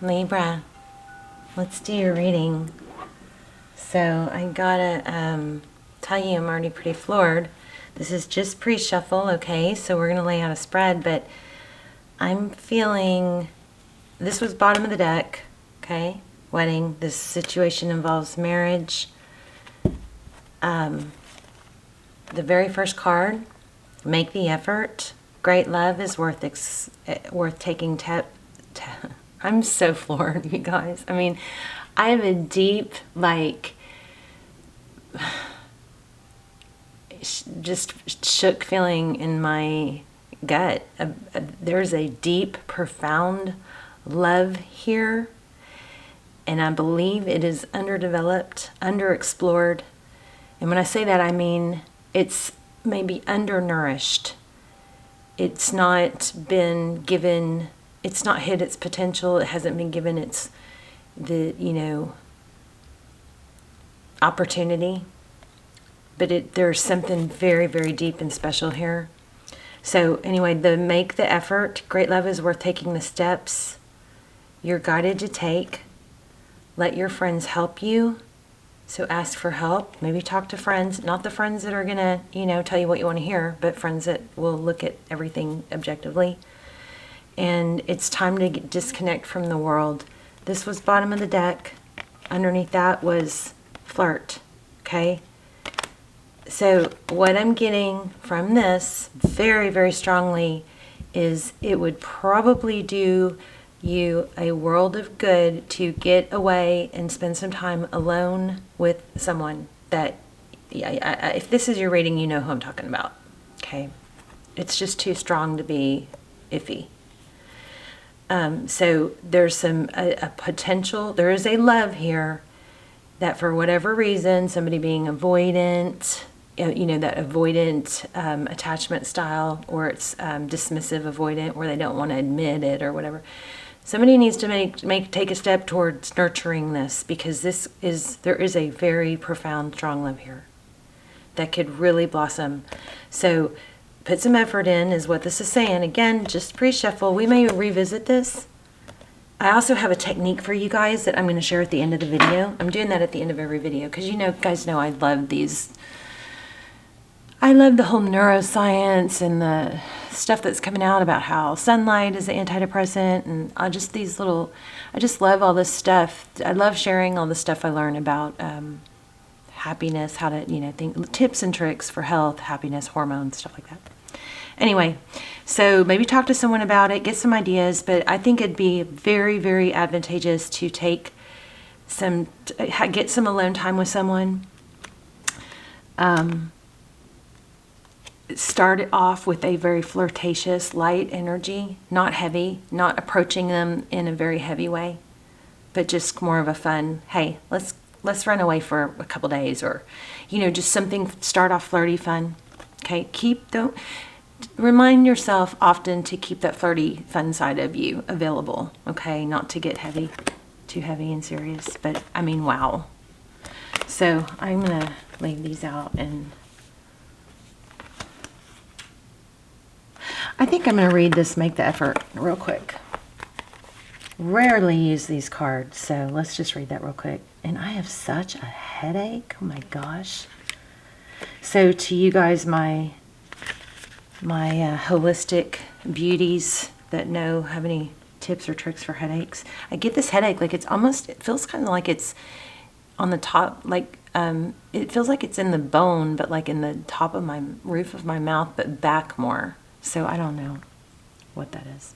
Libra, let's do your reading. So I gotta tell you, I'm already pretty floored. This is just pre-shuffle, okay? So we're gonna lay out a spread, but I'm feeling this was bottom of the deck, okay? Wedding. This situation involves marriage. The very first card, make the effort. Great love is worth taking. I'm so floored, you guys. I mean, I have a deep, like, just shook feeling in my gut. There's a deep, profound love here, and I believe it is underdeveloped, underexplored. And when I say that, I mean it's maybe undernourished. It's not been given, it's not hit its potential. It hasn't been given opportunity. But there's something very, very deep and special here. So anyway, make the effort. Great love is worth taking the steps you're guided to take. Let your friends help you. So ask for help. Maybe talk to friends, not the friends that are going to, tell you what you want to hear, but friends that will look at everything objectively. And it's time to disconnect from the world. This was bottom of the deck. Underneath that was flirt, okay? So what I'm getting from this very, very strongly is it would probably do you a world of good to get away and spend some time alone with someone that, if this is your reading, you know who I'm talking about, okay? It's just too strong to be iffy. So there's a potential, there is a love here that for whatever reason, somebody being avoidant, that avoidant attachment style, or it's dismissive avoidant, where they don't want to admit it or whatever. Somebody needs to take a step towards nurturing this, because there is a very profound, strong love here that could really blossom. So put some effort in is what this is saying. Again, just pre-shuffle. We may revisit this. I also have a technique for you guys that I'm going to share at the end of the video. I'm doing that at the end of every video because guys know I love these. I love the whole neuroscience and the stuff that's coming out about how sunlight is an antidepressant, and I just love all this stuff. I love sharing all the stuff I learn about happiness, how to, tips and tricks for health, happiness, hormones, stuff like that. Anyway, so maybe talk to someone about it, get some ideas, but I think it'd be very, very advantageous to get some alone time with someone. Start it off with a very flirtatious, light energy, not heavy, not approaching them in a very heavy way, but just more of a fun, hey, let's run away for a couple days, or, just something, start off flirty, fun. Okay, remind yourself often to keep that flirty, fun side of you available, okay? Not to get too heavy and serious, but I mean, wow. So I'm going to leave these out, and I think I'm going to read this, make the effort, real quick. Rarely use these cards, so let's just read that real quick. And I have such a headache. Oh my gosh. So to you guys, my holistic beauties that have any tips or tricks for headaches, I get this headache like it feels kind of like it's on the top, like it feels like it's in the bone, but like in the top of my roof of my mouth, but back more. So I don't know what that is.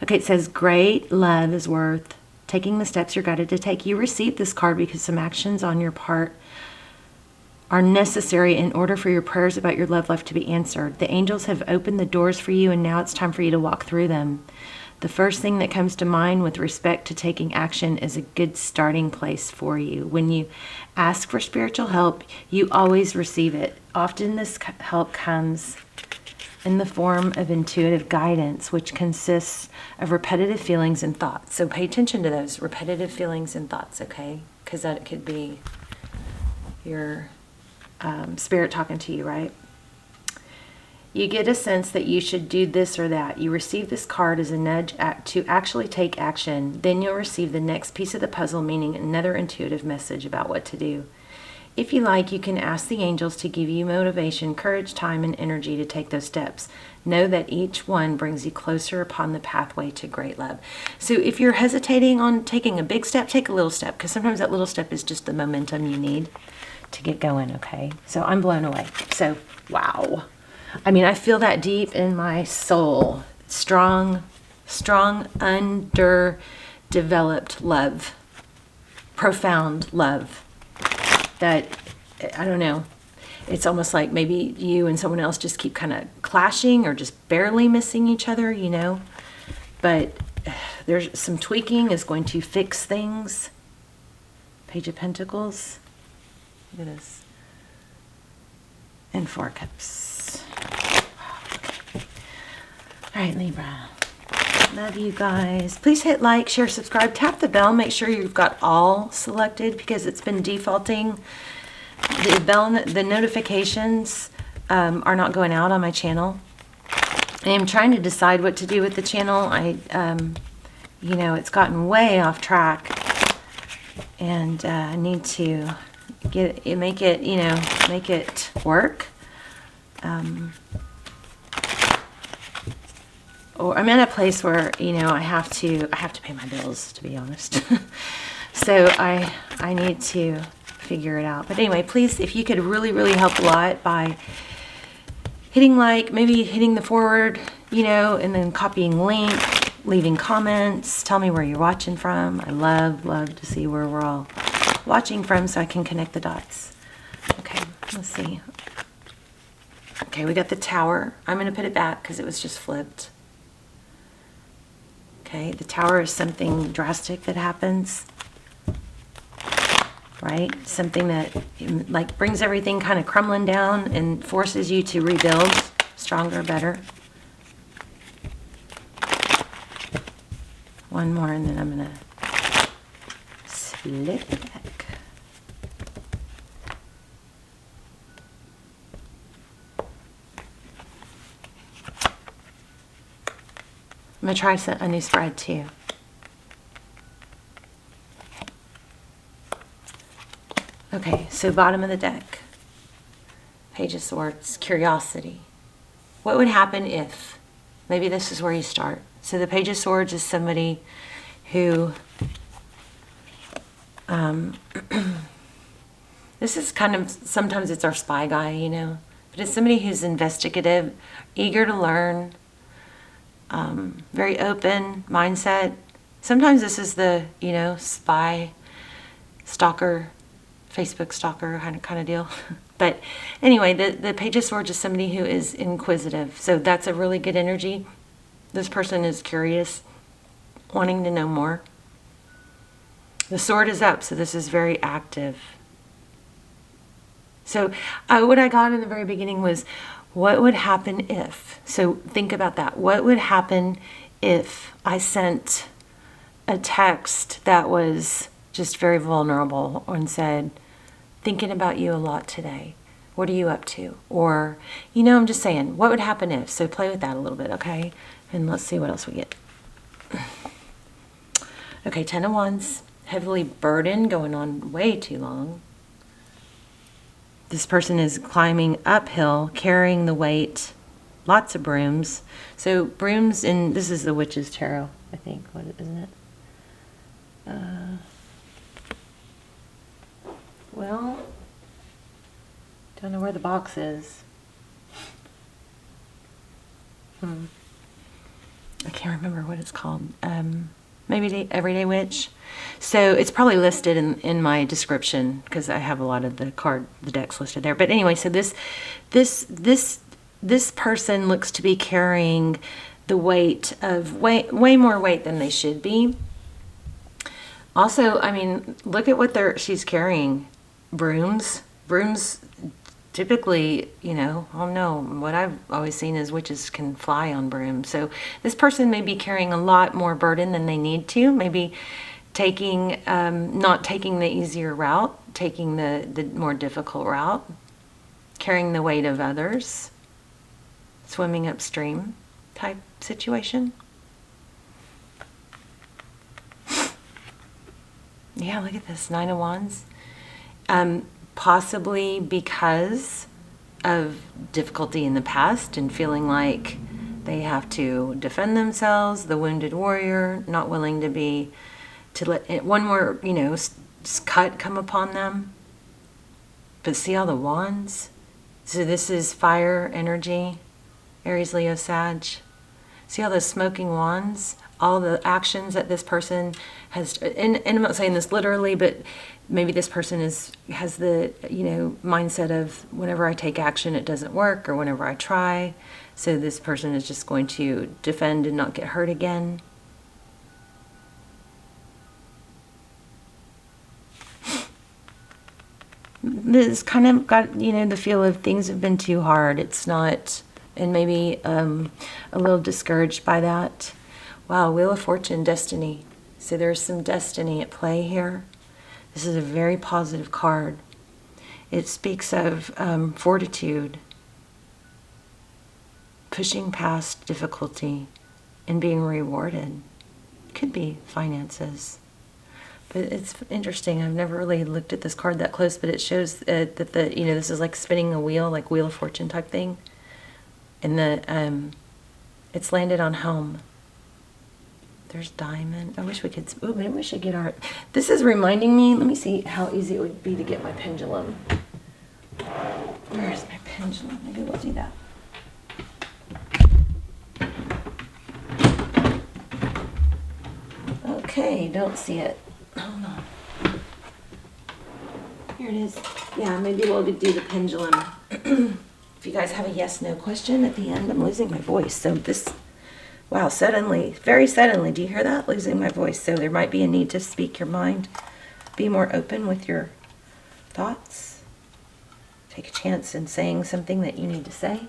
Okay, it says great love is worth taking the steps you're guided to take. You received this card because some actions on your part are necessary in order for your prayers about your love life to be answered. The angels have opened the doors for you, and now it's time for you to walk through them. The first thing that comes to mind with respect to taking action is a good starting place for you. When you ask for spiritual help, you always receive it. Often this help comes in the form of intuitive guidance, which consists of repetitive feelings and thoughts. So pay attention to those repetitive feelings and thoughts, okay? Because that could be your spirit talking to you, right? You get a sense that you should do this or that. You receive this card as a nudge to actually take action. Then you'll receive the next piece of the puzzle, meaning another intuitive message about what to do. If you like, you can ask the angels to give you motivation, courage, time, and energy to take those steps. Know that each one brings you closer upon the pathway to great love. So if you're hesitating on taking a big step, take a little step, because sometimes that little step is just the momentum you need to get going, okay? So I'm blown away. So, wow. I mean, I feel that deep in my soul. Strong, underdeveloped love. Profound love. That, I don't know, it's almost like maybe you and someone else just keep kind of clashing or just barely missing each other, you know? But there's some tweaking is going to fix things. Page of Pentacles. Look at this. And 4 Cups. All right, Libra. Love you guys. Please hit like, share, subscribe, tap the bell. Make sure you've got all selected because it's been defaulting. The bell, the notifications are not going out on my channel. I am trying to decide what to do with the channel. You know, it's gotten way off track, and I need to make it work. Or I'm in a place where, you know, I have to pay my bills, to be honest. So I need to figure it out. But anyway, please, if you could really help a lot by hitting like, maybe hitting the forward, you know, and then copying link, leaving comments, tell me where you're watching from. I love to see where we're all watching from so I can connect the dots. Okay, let's see. Okay, we got the Tower. I'm going to put it back because it was just flipped. Okay, the Tower is something drastic that happens, right? Something that like brings everything kind of crumbling down and forces you to rebuild stronger, better. One more and then I'm going to split it back. I'm going to try a new spread too. Okay, so bottom of the deck. Page of Swords, curiosity. What would happen if, maybe this is where you start. So the Page of Swords is somebody who, this is kind of, sometimes it's our spy guy, you know, but it's somebody who's investigative, eager to learn, very open mindset. Sometimes this is the, you know, spy, stalker, Facebook stalker kind of deal. But anyway, the Page of Swords is somebody who is inquisitive. So that's a really good energy. This person is curious, wanting to know more. The sword is up, so this is very active. So what I got in the very beginning was, what would happen if? So think about that. What would happen if I sent a text that was just very vulnerable and said, thinking about you a lot today. What are you up to? Or, you know, I'm just saying, what would happen if? So play with that a little bit, okay? And let's see what else we get. Okay, 10 of Wands. Heavily burdened, going on way too long. This person is climbing uphill, carrying the weight, lots of brooms. So brooms, and this is the Witch's Tarot, I think, what isn't it? Well, don't know where the box is. I can't remember what it's called. Maybe the Everyday Witch. So it's probably listed in my description because I have a lot of the decks listed there. But anyway, so this person looks to be carrying the weight of way more weight than they should be. Also, I mean, look at what she's carrying. Brooms typically, you know, I don't know, what I've always seen is witches can fly on brooms. So this person may be carrying a lot more burden than they need to. Maybe taking, not taking the easier route, taking the more difficult route, carrying the weight of others. swimming upstream type situation. Yeah, look at this, 9 of Wands. Possibly because of difficulty in the past and feeling like they have to defend themselves, the wounded warrior, not willing to let one more, you know, cut come upon them. But see all the wands? So this is fire energy, Aries, Leo, Sag. See all those smoking wands? All the actions that this person has, and I'm not saying this literally, but maybe this person has the, you know, mindset of whenever I take action, it doesn't work, or whenever I try. So this person is just going to defend and not get hurt again. This kind of got, you know, the feel of things have been too hard. It's not, and maybe a little discouraged by that. Wow, Wheel of Fortune, destiny. So there's some destiny at play here. This is a very positive card. It speaks of fortitude, pushing past difficulty, and being rewarded. Could be finances. But it's interesting. I've never really looked at this card that close, but it shows that you know, this is like spinning a wheel, like Wheel of Fortune type thing. And it's landed on home. There's diamond. I wish we could, oh, maybe we should get our, this is reminding me, let me see how easy it would be to get my pendulum. Where's my pendulum? Maybe we'll do that. Okay, don't see it. Hold on. Here it is. Yeah, maybe we'll do the pendulum. If you guys have a yes/no question at the end, I'm losing my voice. So this, wow, suddenly, very suddenly, do you hear that? Losing my voice. So there might be a need to speak your mind. Be more open with your thoughts. Take a chance in saying something that you need to say.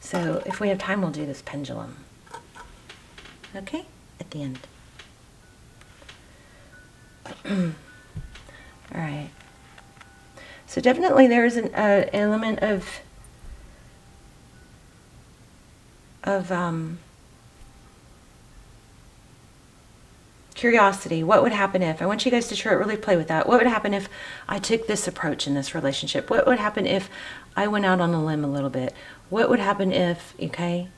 So if we have time, we'll do this pendulum. Okay? At the end. All right. So definitely there is an element of curiosity. What would happen if, I want you guys to try really play with that. What would happen if I took this approach in this relationship? What would happen if I went out on a limb a little bit? What would happen if, okay?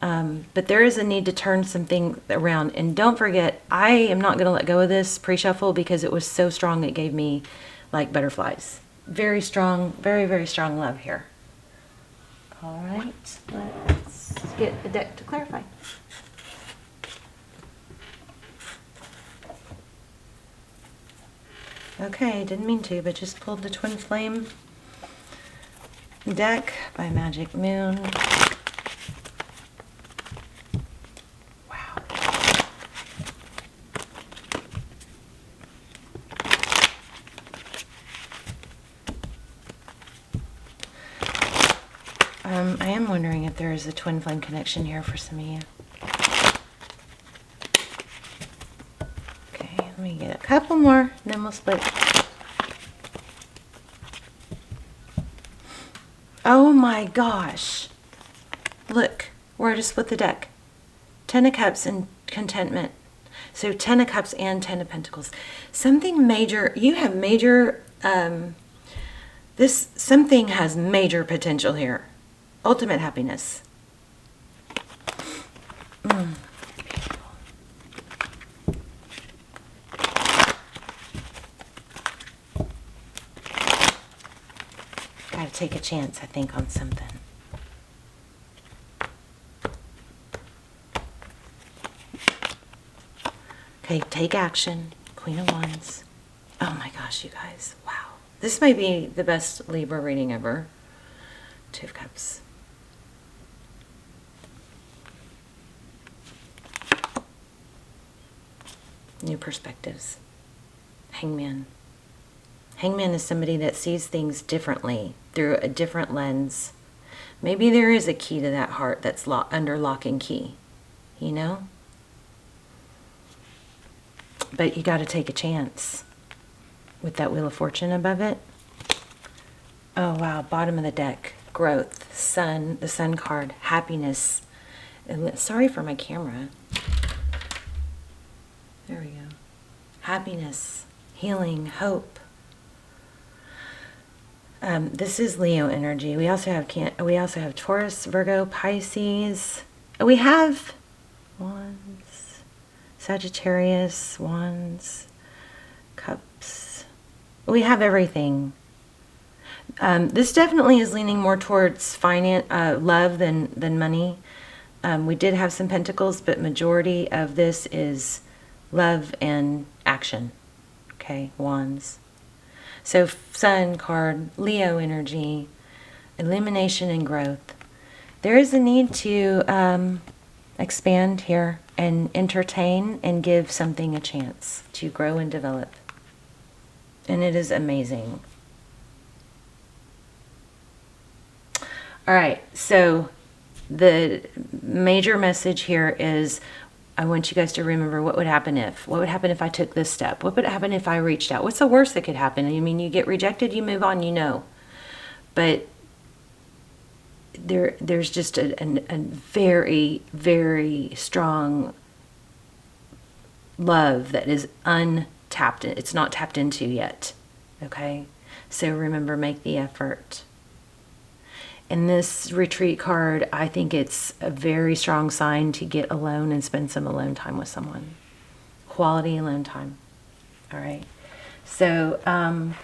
But there is a need to turn something around. And don't forget, I am not going to let go of this pre-shuffle because it was so strong it gave me like butterflies. Very strong, very, very strong love here. All right, let's get the deck to clarify. Okay, didn't mean to, but just pulled the Twin Flame deck by Magic Moon. I am wondering if there is a twin flame connection here for some of you. Okay, let me get a couple more, and then we'll split. Oh my gosh. Look, where to split the deck. 10 of Cups and Contentment. So 10 of Cups and 10 of Pentacles. Something major, you have major, something has major potential here. Ultimate happiness. Gotta take a chance, I think, on something. Okay, take action. Queen of Wands. Oh my gosh, you guys. Wow. This might be the best Libra reading ever. 2 of Cups. New perspectives. Hangman. Hangman is somebody that sees things differently, through a different lens. Maybe there is a key to that heart that's under lock and key, you know? But you got to take a chance with that Wheel of Fortune above it. Oh, wow, bottom of the deck. growth, sun, the sun card, happiness. And sorry for my camera. There we go. Happiness, healing, hope. This is Leo energy. We also have Taurus, Virgo, Pisces. We have Wands, Sagittarius, Wands, Cups. We have everything. This definitely is leaning more towards love than money. We did have some Pentacles, but majority of this is love and action. Okay, Wands. So Sun card, Leo energy, illumination and growth. There is a need to expand here and entertain and give something a chance to grow and develop. And it is amazing. All right, so the major message here is I want you guys to remember what would happen if. What would happen if I took this step? What would happen if I reached out? What's the worst that could happen? I mean, you get rejected, you move on, you know. But there's just a very, very strong love that is untapped. It's not tapped into yet. Okay? So remember, make the effort. In this retreat card, I think it's a very strong sign to get alone and spend some alone time with someone. Quality alone time. All right. So I'm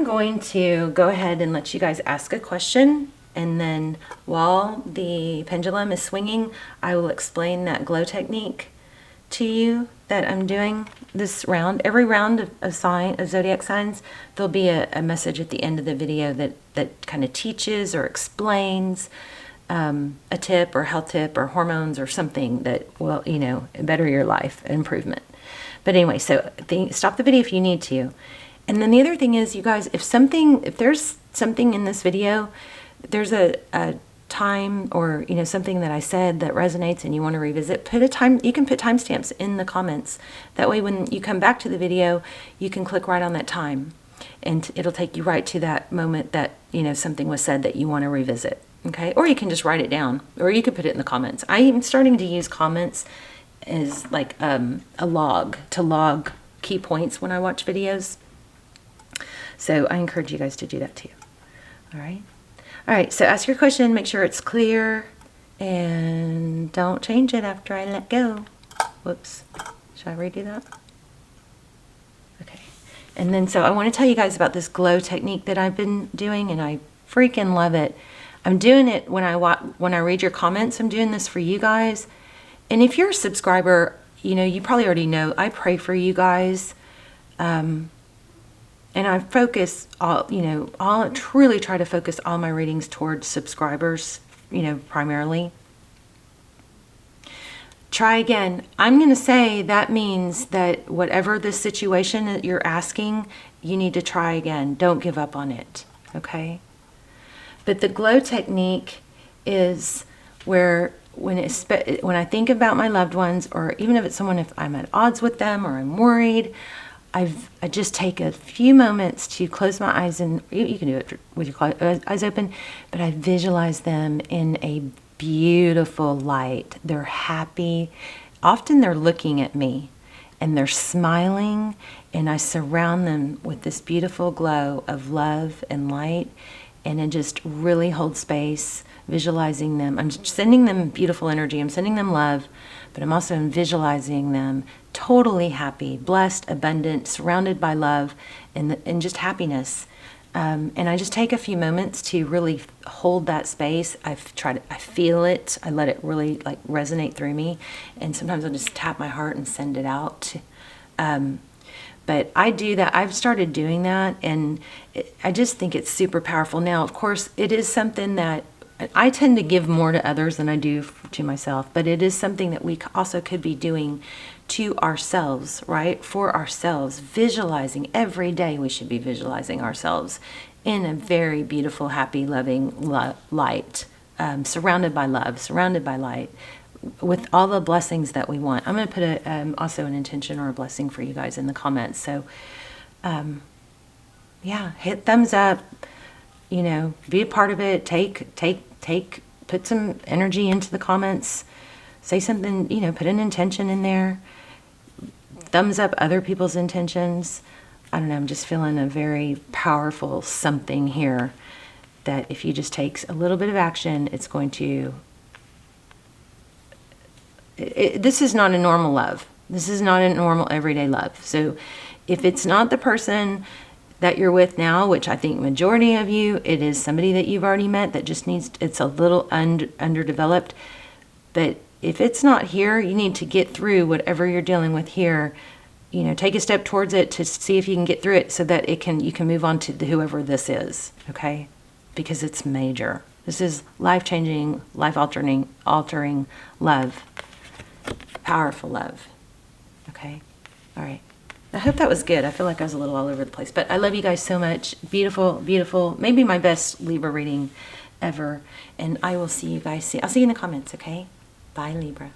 going to go ahead and let you guys ask a question. And then while the pendulum is swinging, I will explain that glow technique to you that I'm doing this round. Every round of zodiac signs, there'll be a message at the end of the video that kind of teaches or explains a tip or health tip or hormones or something that will, better your life, improvement. But anyway, so stop the video if you need to. And then the other thing is, you guys, if there's something in this video, there's a time or something that I said that resonates and you want to revisit, you can put timestamps in the comments. That way when you come back to the video, you can click right on that time and it'll take you right to that moment that something was said that you want to revisit. Okay, or you can just write it down, or you could put it in the comments. I am starting to use comments as like a log to log key points when I watch videos, so I encourage you guys to do that too. All right, so ask your question, make sure it's clear, and don't change it after I let go. Whoops, should I redo that? Okay, and then so I want to tell you guys about this glow technique that I've been doing, and I freaking love it. I'm doing it when I read your comments. I'm doing this for you guys, and if you're a subscriber, you probably already know I pray for you guys. And I focus I'll truly try to focus all my readings towards subscribers, primarily. Try again. I'm going to say that means that whatever the situation that you're asking, you need to try again. Don't give up on it, okay? But the glow technique is where when I think about my loved ones, or even if I'm at odds with them or I'm worried, I just take a few moments to close my eyes, and you can do it with your eyes open, but I visualize them in a beautiful light. They're happy. Often they're looking at me and they're smiling, and I surround them with this beautiful glow of love and light, and I just really hold space, visualizing them. I'm sending them beautiful energy. I'm sending them love, but I'm also visualizing them totally happy, blessed, abundant, surrounded by love and just happiness. And I just take a few moments to really hold that space. I feel it. I let it really resonate through me. And sometimes I'll just tap my heart and send it out. But I do that. I've started doing that, and I just think it's super powerful. Now, of course, it is something that I tend to give more to others than I do to myself, but it is something that we also could be doing to ourselves, right? For ourselves, visualizing every day. We should be visualizing ourselves in a very beautiful, happy, loving light, surrounded by love, surrounded by light, with all the blessings that we want. I'm going to put also an intention or a blessing for you guys in the comments. So, yeah, hit thumbs up. you know, be a part of it. Put some energy into the comments. Say something, you know, put an intention in there. Thumbs up other people's intentions. I don't know, I'm just feeling a very powerful something here that if you just take a little bit of action, it's going to... this is not a normal love. This is not a normal everyday love. So if it's not the person that you're with now, which I think majority of you, it is somebody that you've already met that just needs, it's a little underdeveloped. But if it's not here, you need to get through whatever you're dealing with here. You know, take a step towards it to see if you can get through it so that you can move on to whoever this is, okay? Because it's major. This is life-changing, life-altering love. Powerful love. Okay? All right. I hope that was good. I feel like I was a little all over the place. But I love you guys so much. Beautiful, beautiful. Maybe my best Libra reading ever. And I will see you guys soon. I'll see you in the comments, okay? Bye, Libra.